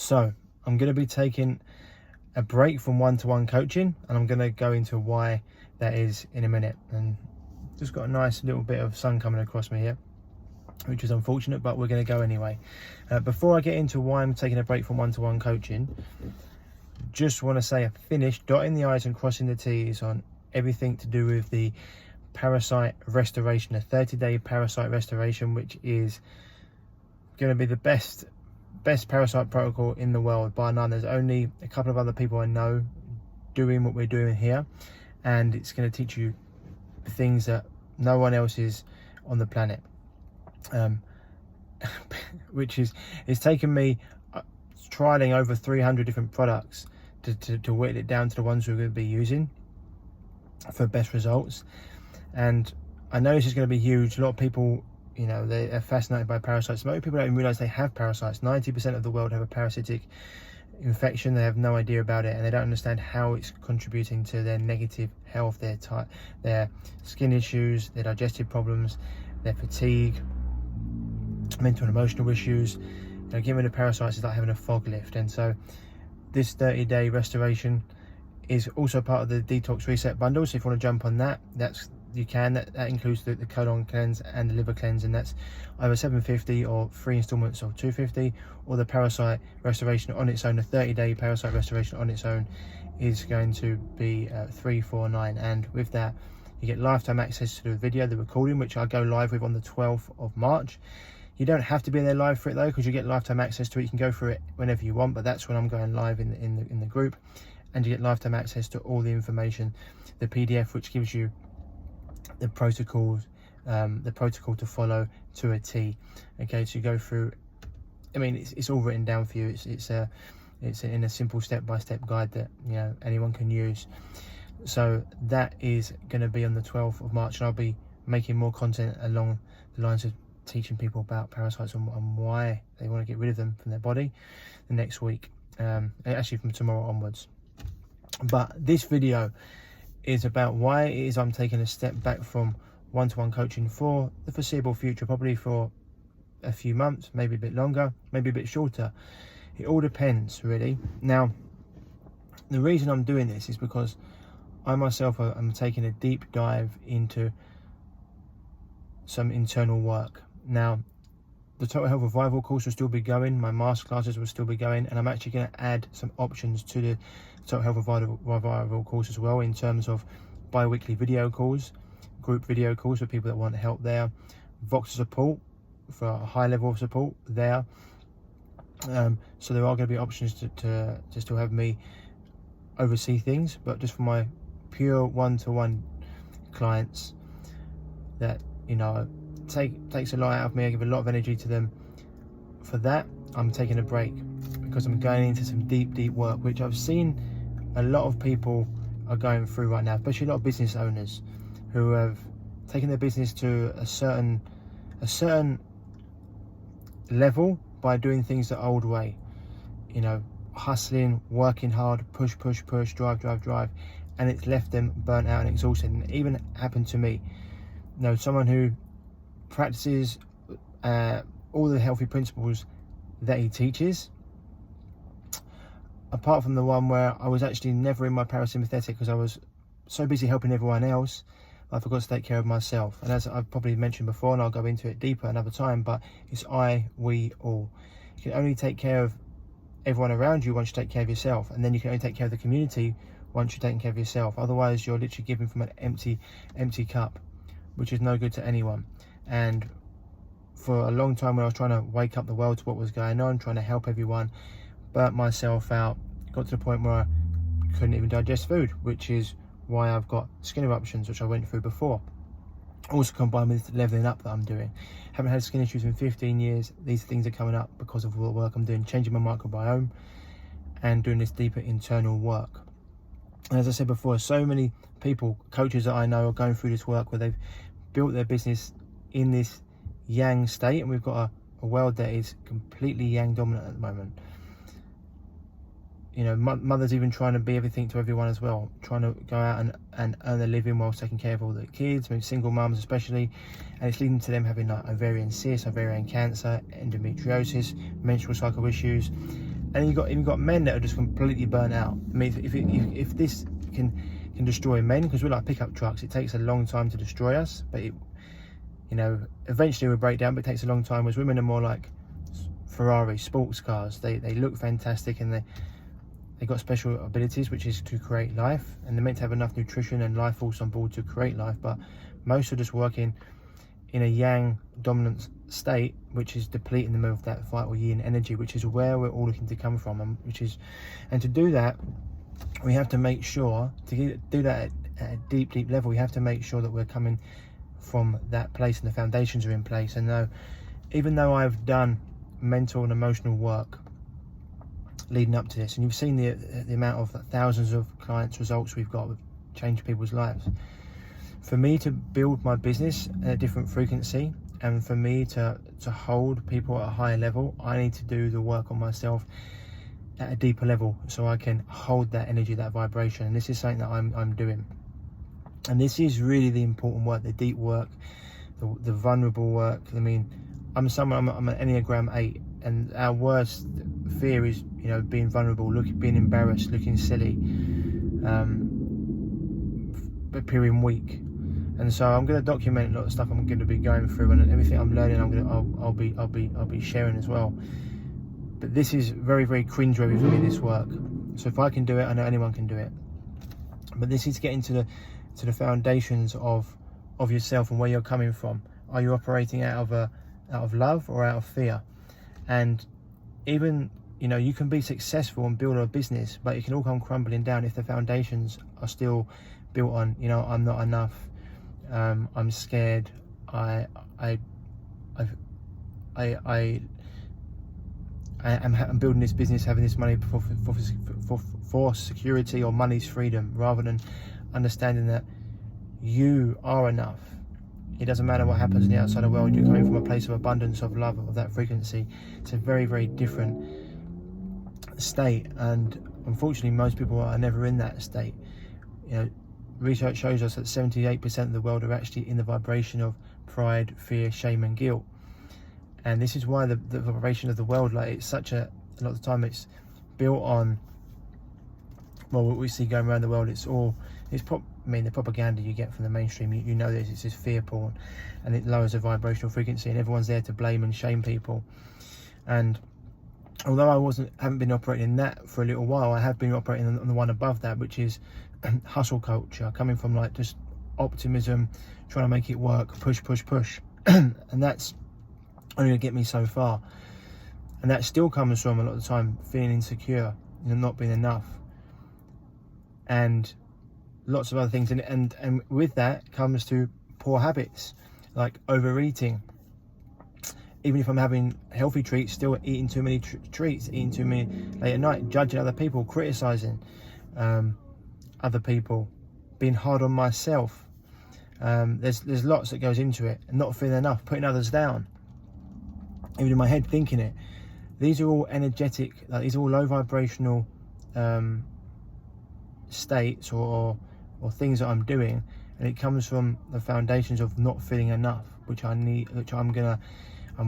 So I'm going to be taking a break from one-to-one coaching, and I'm going to go into why that is in a minute. And just got a nice little bit of sun coming across me here, which is unfortunate, but we're going to go anyway. Before I get into why I'm taking a break from one-to-one coaching, just want to say I've finished dotting the I's and crossing the T's on everything to do with the parasite restoration, a 30-day parasite restoration, which is going to be the best parasite protocol in the world by none. There's only a couple of other people I know doing what we're doing here, and it's going to teach you things that no one else is on the planet, which is, it's taken me trialing over 300 different products to whittle it down to the ones we're going to be using for best results. And I know this is going to be huge. A lot of people, you know, they're fascinated by parasites. Most people don't even realize they have parasites. 90% of the world have a parasitic infection. They have no idea about it, and they don't understand how it's contributing to their negative health, their skin issues, their digestive problems, their fatigue, mental and emotional issues. You know, getting rid of parasites is like having a fog lift. And so this 30-day restoration is also part of the detox reset bundle. So if you want to jump on that, you can. That includes the colon cleanse and the liver cleanse, and that's either $750 or 3 installments of $250, or the parasite restoration on its own. The 30-day parasite restoration on its own is going to be $349, and with that you get lifetime access to the video, the recording, which I go live with on the 12th of March. You don't have to be there live for it though, because you get lifetime access to it. You can go through it whenever you want, but that's when I'm going live in the group, and you get lifetime access to all the information, the PDF, which gives you the protocol to follow to a T. Okay, so you go through. I mean, it's all written down for you. It's in a simple step-by-step guide that, you know, anyone can use. So that is going to be on the 12th of March, and I'll be making more content along the lines of teaching people about parasites and why they want to get rid of them from their body the next week, actually from tomorrow onwards. But this video is about why it is I'm taking a step back from one-to-one coaching for the foreseeable future, probably for a few months, maybe a bit longer, maybe a bit shorter. It all depends, really. Now, the reason I'm doing this is because I myself am taking a deep dive into some internal work. Now, the Total Health Revival course will still be going, my masterclasses will still be going, and I'm actually going to add some options to the Total Health Revival course as well, in terms of bi-weekly video calls, group video calls for people that want help there, Voxer support for a high level of support there. So there are going to be options to still have me oversee things, but just for my pure one-to-one clients that, you know, takes a lot out of me, I give a lot of energy to them. For that, I'm taking a break because I'm going into some deep work, which I've seen a lot of people are going through right now, especially a lot of business owners who have taken their business to a certain level by doing things the old way, you know, hustling, working hard, push, drive, and it's left them burnt out and exhausted. And it even happened to me, you know, someone who practices all the healthy principles that he teaches, apart from the one where I was actually never in my parasympathetic because I was so busy helping everyone else, I forgot to take care of myself. And as I've probably mentioned before, and I'll go into it deeper another time, but it's we, all. You can only take care of everyone around you once you take care of yourself, and then you can only take care of the community once you're taking care of yourself. Otherwise, you're literally giving from an empty cup, which is no good to anyone. And for a long time, when I was trying to wake up the world to what was going on, trying to help everyone, burnt myself out, got to the point where I couldn't even digest food, which is why I've got skin eruptions, which I went through before. Also combined with the leveling up that I'm doing. Haven't had skin issues in 15 years. These things are coming up because of all the work I'm doing, changing my microbiome and doing this deeper internal work. And as I said before, so many people, coaches that I know, are going through this work where they've built their business in this yang state, and we've got a world that is completely yang dominant at the moment. You know, mothers even trying to be everything to everyone as well, trying to go out and earn a living whilst taking care of all the kids, I mean, single mums especially, and it's leading to them having like ovarian cysts, ovarian cancer, endometriosis, menstrual cycle issues, And you've got men that are just completely burnt out. I mean, if this can destroy men, because we're like pickup trucks, it takes a long time to destroy us, but it, you know, eventually we'll break down, but it takes a long time. Whereas women are more like Ferrari, sports cars. They look fantastic, and they got special abilities, which is to create life, and they're meant to have enough nutrition and life force on board to create life. But most are just working in a yang dominant state, which is depleting them of that vital yin energy, which is where we're all looking to come from. And to do that, we have to make sure to do that at a deep level. We have to make sure that we're coming from that place and the foundations are in place. And even though I've done mental and emotional work leading up to this, and you've seen the amount of thousands of clients' results we've got, with changed people's lives. For me to build my business at a different frequency, and for me to hold people at a higher level, I need to do the work on myself at a deeper level, so I can hold that energy, that vibration. And this is something that I'm doing. And this is really the important work, the deep work, the vulnerable work. I mean, I'm an Enneagram 8, and our worst fear is, you know, being vulnerable, being embarrassed, looking silly, appearing weak. And so I'm going to document a lot of stuff I'm going to be going through, and everything I'm learning, I'll be sharing as well. But this is very, very cringeworthy for me, this work. So if I can do it, I know anyone can do it. But this is getting to the foundations of yourself and where you're coming from. Are you operating out of love or out of fear? And even, you know, you can be successful and build a business, but it can all come crumbling down if the foundations are still built on, you know, I'm not enough, I'm scared, I'm building this business, having this money for security or money's freedom, rather than understanding that you are enough. It doesn't matter what happens in the outside world. You're coming from a place of abundance, of love, of that frequency. It's a very, very different state, and unfortunately most people are never in that state. You know, research shows us that 78% of the world are actually in the vibration of pride, fear, shame and guilt. And this is why the vibration of the world, like, it's such a lot of the time it's built on, well, what we see going around the world, the propaganda you get from the mainstream, you know this, it's just fear porn, and it lowers the vibrational frequency, and everyone's there to blame and shame people. And although I haven't been operating in that for a little while, I have been operating on the one above that, which is hustle culture, coming from like just optimism, trying to make it work, push and that's only going to get me so far. And that still comes from, a lot of the time, feeling insecure, you know, not being enough, and lots of other things. And with that comes to poor habits, like overeating. Even if I'm having healthy treats, still eating too many treats, eating too many late at night, judging other people, criticizing other people, being hard on myself. There's lots that goes into it, and not feeling enough, putting others down. Even in my head, thinking it. These are all energetic, like, these are all low vibrational states or things that I'm doing, and it comes from the foundations of not feeling enough, which I'm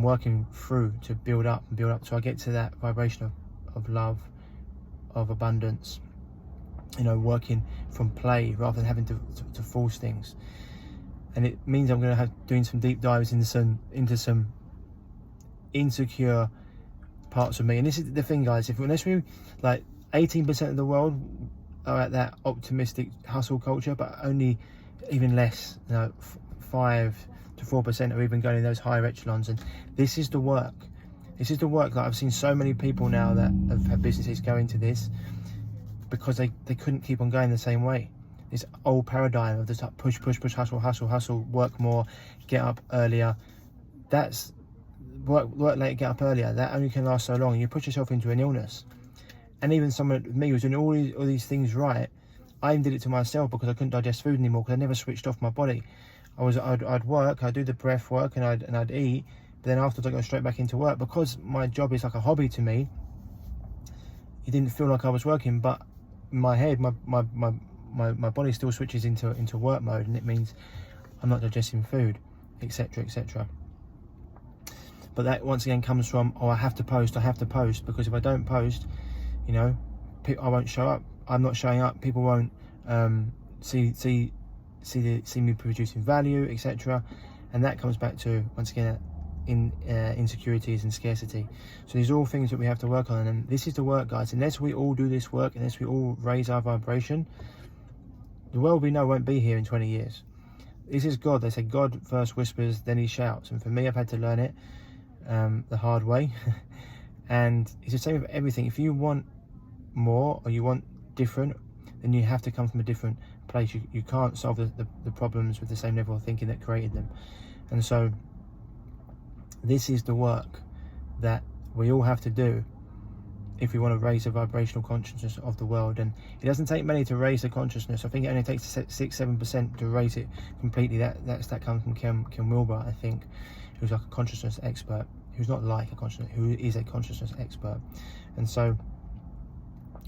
working through to build up, so I get to that vibration of love, of abundance, you know, working from play rather than having to force things. And it means I'm going to have doing some deep dives into some insecure parts of me. And this is the thing, guys, unless we, like, 18% of the world are at that optimistic hustle culture, but only even less, you know, 5 to 4% are even going in those higher echelons. And this is the work that I've seen so many people now that have businesses go into this because they couldn't keep on going the same way. This old paradigm of this like push, hustle, work more, get up earlier. That's work late, get up earlier. That only can last so long. You put yourself into an illness. And even someone like me who's doing all these things right, I even did it to myself because I couldn't digest food anymore, because I never switched off my body. I'd work, I'd do the breath work, and I'd eat, but then afterwards I go straight back into work. Because my job is like a hobby to me, it didn't feel like I was working, but in my head, my body still switches into work mode, and it means I'm not digesting food, etc. But that once again comes from, oh, I have to post, because if I don't post, you know, I won't show up. I'm not showing up. People won't see me producing value, etc. And that comes back to, once again, insecurities and scarcity. So these are all things that we have to work on, and this is the work, guys. Unless we all do this work, unless we all raise our vibration, the world we know won't be here in 20 years. This is God. They say God first whispers, then he shouts. And for me, I've had to learn it the hard way. And it's the same with everything. If you want more, or you want different, then you have to come from a different place. You can't solve the problems with the same level of thinking that created them. And so this is the work that we all have to do if we want to raise the vibrational consciousness of the world. And it doesn't take many to raise the consciousness. I think it only takes 6-7% to raise it completely. That comes from Kim Wilber, I think, who's like a consciousness expert, who's not like a consciousness, who is a consciousness expert. And so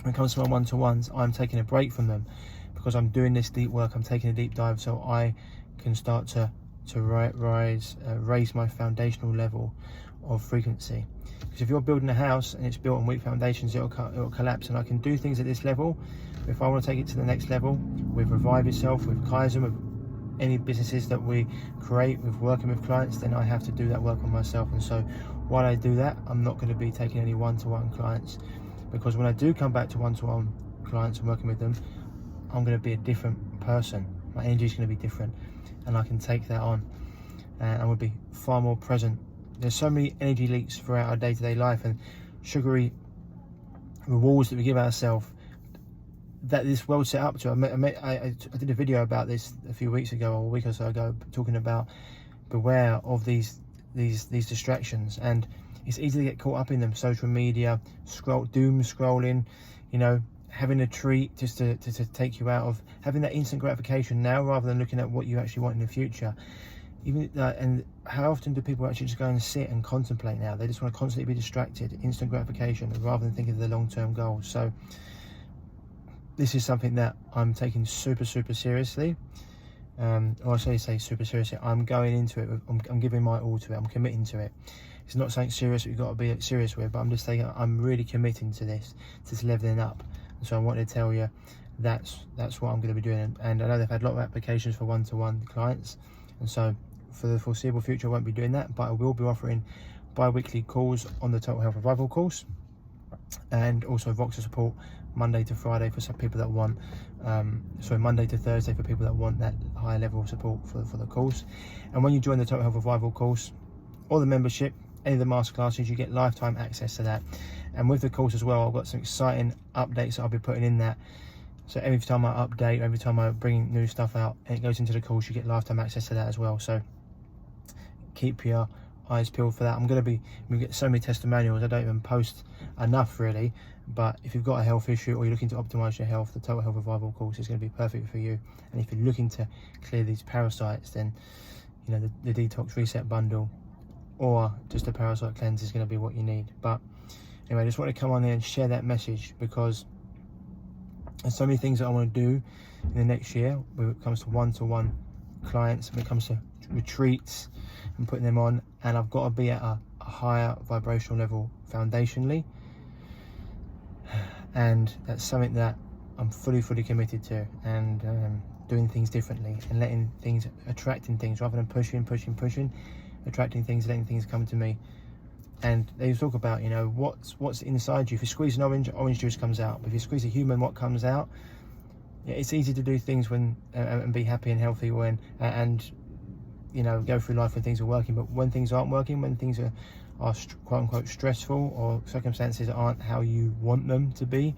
when it comes to my one-to-ones, I'm taking a break from them because I'm doing this deep work. I'm taking a deep dive so I can start to raise my foundational level of frequency. Because if you're building a house and it's built on weak foundations, it'll collapse. And I can do things at this level. If I want to take it to the next level with Revive Yourself, with Kaizen, with any businesses that we create, with working with clients, then I have to do that work on myself. And so while I do that, I'm not going to be taking any one-to-one clients, because when I do come back to one-to-one clients and working with them, I'm going to be a different person. My energy is going to be different, and I can take that on, and I will be far more present. There's so many energy leaks throughout our day-to-day life and sugary rewards that we give ourselves that this world's set up to. I did a video about this a few weeks ago, or a week or so ago, talking about beware of these distractions, and it's easy to get caught up in them. Social media, doom scrolling, you know, having a treat just to take you out of having that instant gratification now, rather than looking at what you actually want in the future. Even and how often do people actually just go and sit and contemplate now? They just want to constantly be distracted, instant gratification, rather than thinking of the long-term goals. So this is something that I'm taking super seriously. Or I say super seriously. I'm going into it. I'm giving my all to it. I'm committing to it. It's not something serious that you've got to be serious with, but I'm just saying I'm really committing to this leveling up. And so I wanted to tell you that's what I'm going to be doing. And I know they've had a lot of applications for one-to-one clients, and so for the foreseeable future I won't be doing that, but I will be offering bi-weekly calls on the Total Health Revival course, and also Voxer support Monday to Friday for some people that want Monday to Thursday for people that want that higher level of support for the course. And when you join the Total Health Revival course or the membership, any of the masterclasses, you get lifetime access to that. And with the course as well, I've got some exciting updates that I'll be putting in that. So every time I update, every time I bring new stuff out and it goes into the course, you get lifetime access to that as well. So keep your eyes peeled for that. We get so many testimonials. I don't even post enough really, but if you've got a health issue or you're looking to optimize your health, the Total Health Revival course is going to be perfect for you. And if you're looking to clear these parasites, then you know the detox reset bundle or just a parasite cleanse is going to be what you need. But anyway, I just want to come on there and share that message, because there's so many things that I want to do in the next year when it comes to one-to-one clients, when it comes to retreats and putting them on, and I've got to be at a higher vibrational level foundationally, and that's something that I'm fully committed to, and doing things differently and attracting things rather than pushing, attracting things, letting things come to me. And they talk about, you know, what's inside you. If you squeeze an orange juice comes out. But if you squeeze a human, what comes out? Yeah, it's easy to do things when and be happy and healthy when and you know, go through life when things are working. But when things aren't working, when things are quote unquote stressful, or circumstances aren't how you want them to be,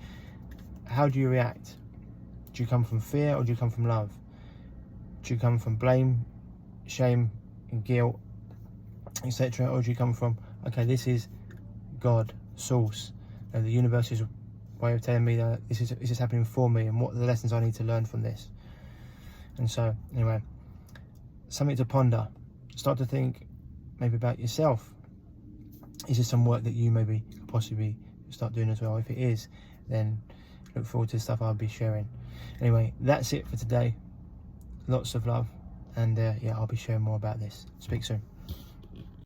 how do you react? Do you come from fear, or do you come from love? Do you come from blame, shame and guilt, etc., or do you come from, okay, this is God, source, and the universe's way of telling me that this is happening for me, and what are the lessons I need to learn from this? And so anyway, something to ponder. Start to think maybe about yourself. Is there some work that you maybe possibly start doing as well? If it is, then look forward to the stuff I'll be sharing. Anyway, that's it for today. Lots of love, and yeah, I'll be sharing more about this. Speak soon.